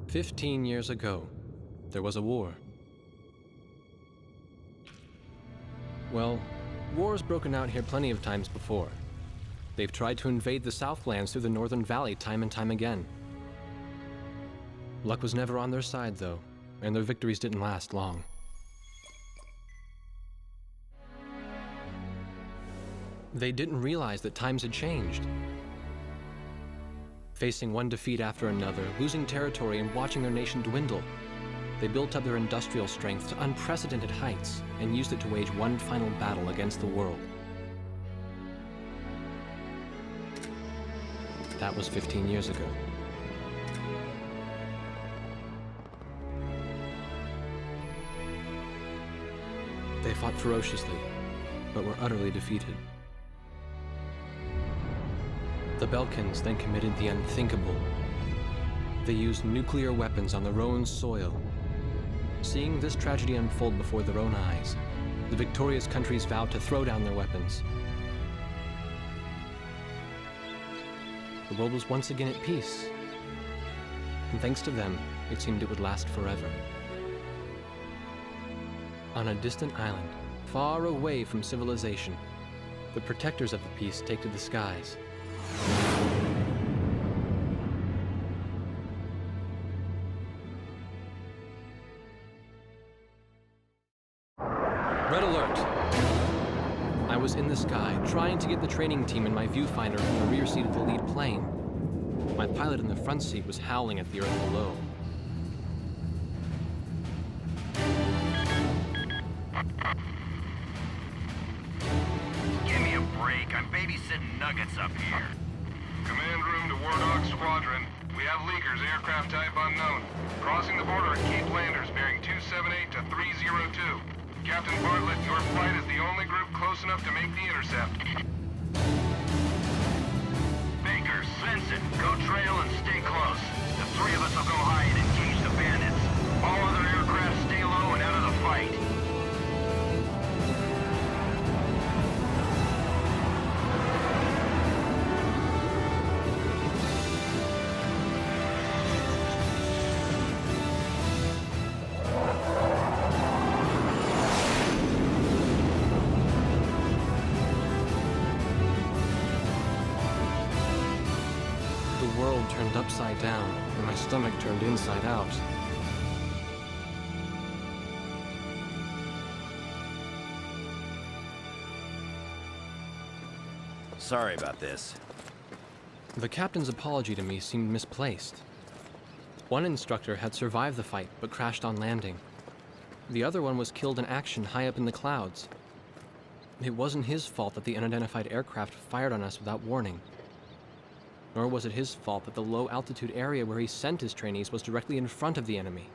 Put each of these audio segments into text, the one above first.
15 years ago, there was a war. Well, war's broken out here plenty of times before. They've tried to invade the Southlands through the Northern Valley time and time again. Luck was never on their side, though, and their victories didn't last long. They didn't realize that times had changed. Facing one defeat after another, losing territory and watching their nation dwindle, they built up their industrial strength to unprecedented heights and used it to wage one final battle against the world. That was 15 years ago. They fought ferociously, but were utterly defeated. The Belkans then committed the unthinkable. They used nuclear weapons on their own soil. Seeing this tragedy unfold before their own eyes, the victorious countries vowed to throw down their weapons. The world was once again at peace, and thanks to them, it seemed it would last forever. On a distant island, far away from civilization, the protectors of the peace take to the skies. Red alert! I was in the sky, trying to get the training team in my viewfinder from the rear seat of the lead plane. My pilot in the front seat was howling at the earth below. Give me a break. I'm babysitting nuggets up here. Command room to War Dog Squadron. We have leakers, aircraft type unknown. Crossing the border at Cape Landers, bearing 278 to 302. Captain Bartlett, your flight is the only group close enough to make the intercept. Baker, Svensson, go trail and stay close. The three of us will go high and engage the bandits. All other aircraft stay low and out of the fight. The world turned upside down, and my stomach turned inside out. Sorry about this. The captain's apology to me seemed misplaced. One instructor had survived the fight, but crashed on landing. The other one was killed in action high up in the clouds. It wasn't his fault that the unidentified aircraft fired on us without warning. Nor was it his fault that the low-altitude area where he sent his trainees was directly in front of the enemy.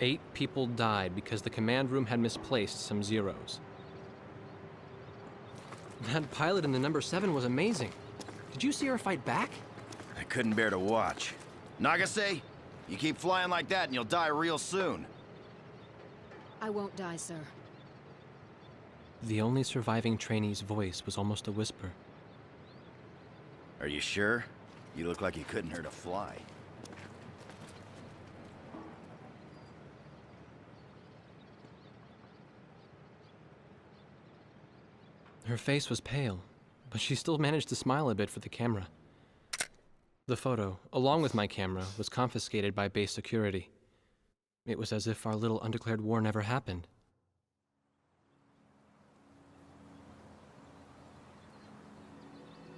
8 people died because the command room had misplaced some zeros. That pilot in the number 7 was amazing. Did you see her fight back? I couldn't bear to watch. Nagase, you keep flying like that and you'll die real soon. I won't die, sir. The only surviving trainee's voice was almost a whisper. Are you sure? You look like you couldn't hurt a fly. Her face was pale, but she still managed to smile a bit for the camera. The photo, along with my camera, was confiscated by base security. It was as if our little undeclared war never happened.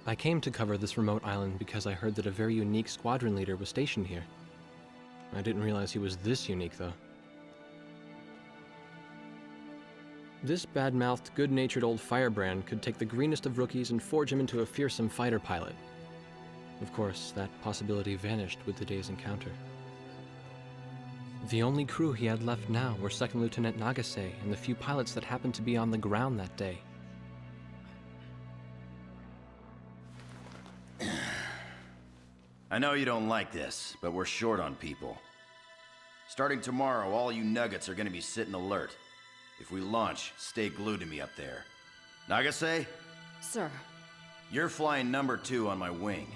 I came to cover this remote island because I heard that a very unique squadron leader was stationed here. I didn't realize he was this unique, though. This bad-mouthed, good-natured old firebrand could take the greenest of rookies and forge him into a fearsome fighter pilot. Of course, that possibility vanished with the day's encounter. The only crew he had left now were Second Lieutenant Nagase and the few pilots that happened to be on the ground that day. I know you don't like this, but we're short on people. Starting tomorrow, all you nuggets are gonna be sitting alert. If we launch, stay glued to me up there. Nagase? Sir. You're flying number 2 on my wing.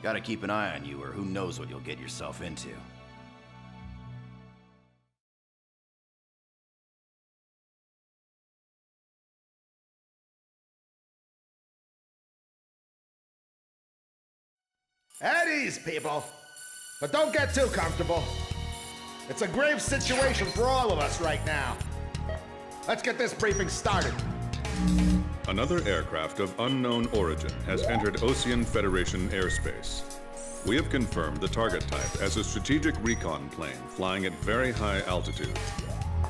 Gotta keep an eye on you, or who knows what you'll get yourself into. At ease, people. But don't get too comfortable. It's a grave situation for all of us right now. Let's get this briefing started. Another aircraft of unknown origin has entered Ocean Federation airspace. We have confirmed the target type as a strategic recon plane flying at very high altitude.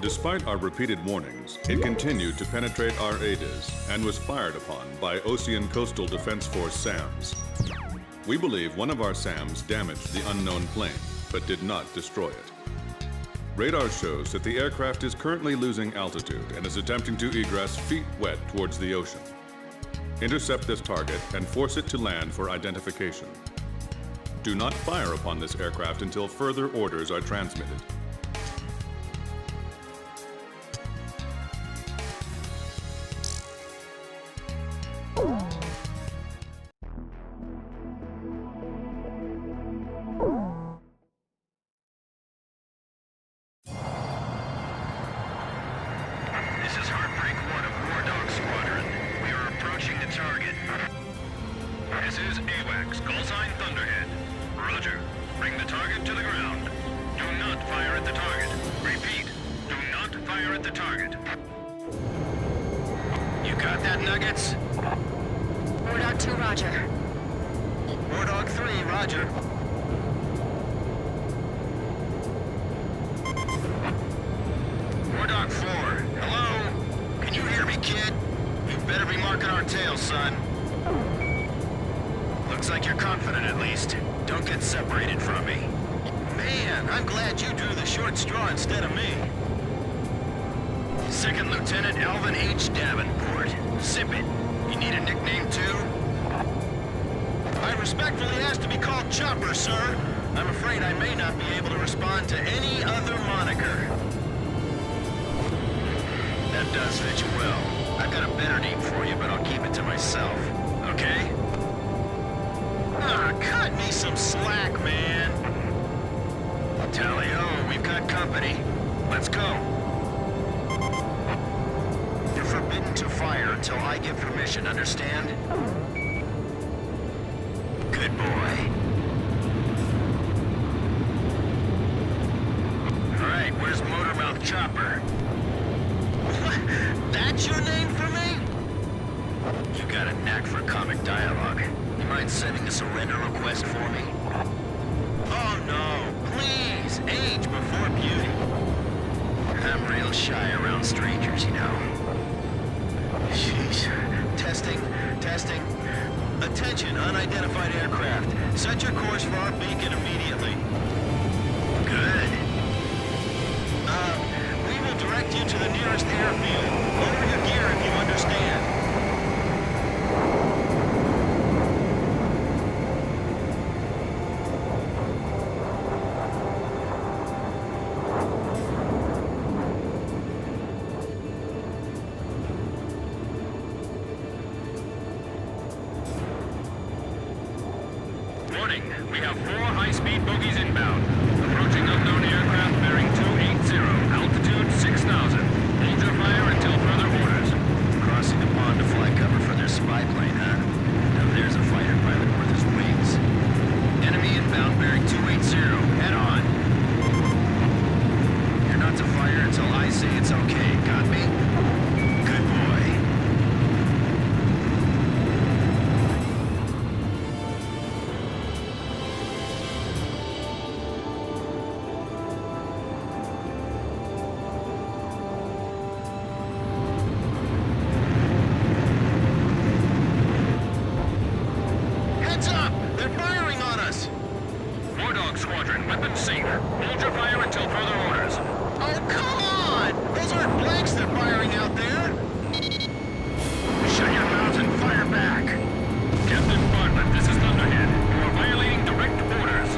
Despite our repeated warnings, it continued to penetrate our ADIS and was fired upon by Ocean Coastal Defense Force SAMs. We believe one of our SAMs damaged the unknown plane, but did not destroy it. Radar shows that the aircraft is currently losing altitude and is attempting to egress feet wet towards the ocean. Intercept this target and force it to land for identification. Do not fire upon this aircraft until further orders are transmitted. This is Heartbreak 1 of War Dog Squadron. We are approaching the target. This is AWACS, call sign Thunderhead. Roger. Bring the target to the ground. Do not fire at the target. Repeat, do not fire at the target. You got that, Nuggets? War Dog 2, roger. War Dog 3, roger. War Dog 4, hello? Can you hear me, kid? You better be marking our tails, son. Looks like you're confident, at least. Don't get separated from me. Man, I'm glad you drew the short straw instead of me. Second Lieutenant Alvin H. Davenport. Sip it. You need a nickname, too? I respectfully ask to be called Chopper, sir. I'm afraid I may not be able to respond to any other moniker. That does fit you well. I've got a better name for you, but I'll keep it to myself. Okay? Ah, cut me some slack, man. Tally-ho, we've got company. Let's go. You're forbidden to fire until I give permission, understand? Good boy. All right, where's Motormouth Chopper? That's your name for me? You got a knack for comic dialogue. You mind sending a surrender request for me? Oh no, please, age before beauty. I'm real shy around strangers, you know. Jeez. Testing. Attention, unidentified aircraft. Set your course for our beacon immediately. Good. We will direct you to the nearest airfield. Lower your gear if you understand. Warning, we have 4 high-speed bogies inbound. Approaching unknown aircraft bearing 280, altitude 6,000. Hold your fire until further orders. Crossing the pond to fly cover for their spy plane, huh? Now there's a fighter pilot worth his wings. Enemy inbound bearing 280, head on. You're not to fire until I say it's okay, got me? Good boy. Heads up! They're firing on us! War Dog Squadron, weapons safe. Hold your fire until further orders. Oh, come on! Those aren't blanks they're firing out there! Shut your mouth and fire back! Captain Bartlett, this is Thunderhead. You are violating direct orders.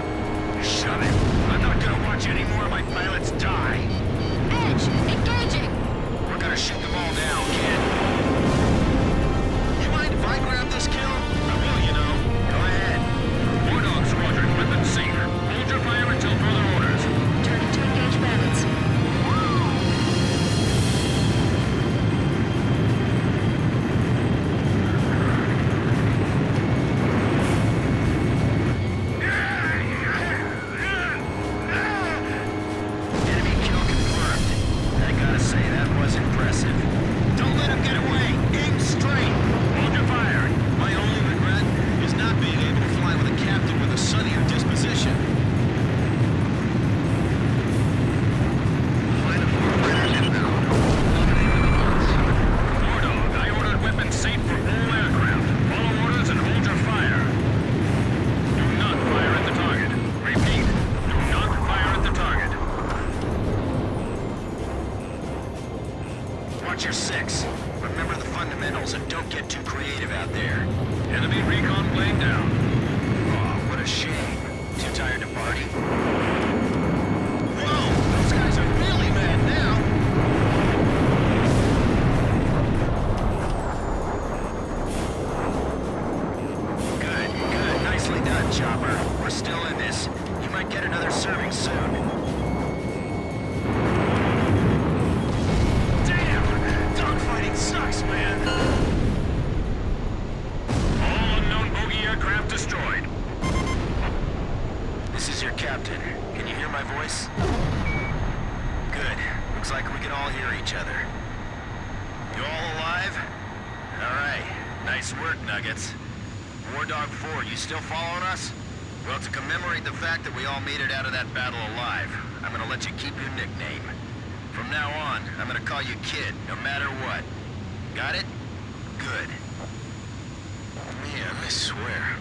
Shut it. I'm not gonna watch any more of my pilots die. Edge, engaging! We're gonna shoot them all down, kid. You mind if I grab this kill? I will, you know. Go ahead. War Dog creative out there. Enemy recon plane down. Oh, what a shame. Too tired to party? Whoa! Those guys are really mad now! Good. Nicely done, Chopper. We're still in this. You might get another serving soon. Damn! Dogfighting sucks, man! All unknown bogey aircraft destroyed. This is your captain. Can you hear my voice? Good. Looks like we can all hear each other. You all alive? Alright. Nice work, Nuggets. War Dog 4, you still following us? Well, to commemorate the fact that we all made it out of that battle alive, I'm gonna let you keep your nickname. From now on, I'm gonna call you Kid, no matter what. Got it? Good. Man, I swear.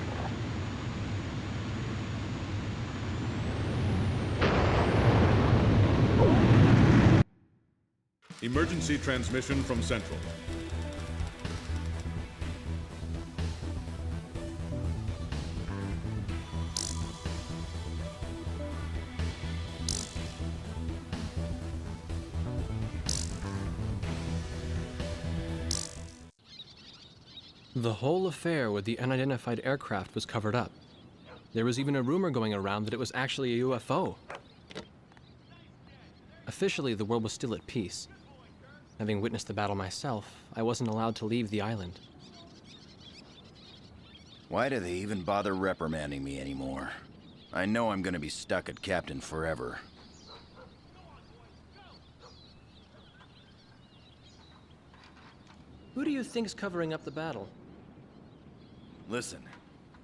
Emergency transmission from Central. The whole affair with the unidentified aircraft was covered up. There was even a rumor going around that it was actually a UFO. Officially, the world was still at peace. Having witnessed the battle myself, I wasn't allowed to leave the island. Why do they even bother reprimanding me anymore? I know I'm gonna be stuck at Captain forever. Who do you think's covering up the battle? Listen,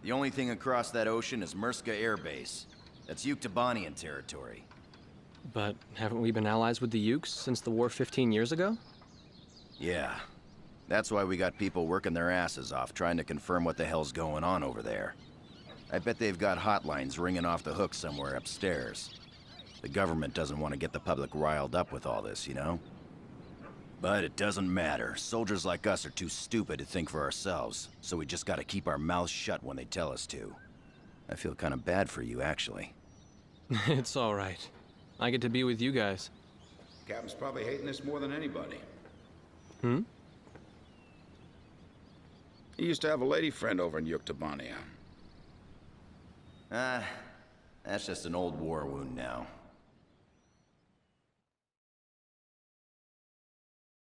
the only thing across that ocean is Murska Air Base. That's Yuktobanian territory. But haven't we been allies with the Ukes since the war 15 years ago? Yeah. That's why we got people working their asses off trying to confirm what the hell's going on over there. I bet they've got hotlines ringing off the hook somewhere upstairs. The government doesn't want to get the public riled up with all this, you know? But it doesn't matter. Soldiers like us are too stupid to think for ourselves, so we just gotta keep our mouths shut when they tell us to. I feel kind of bad for you, actually. It's all right. I get to be with you guys. Captain's probably hating this more than anybody. Hmm? He used to have a lady friend over in Yuktobania. That's just an old war wound now.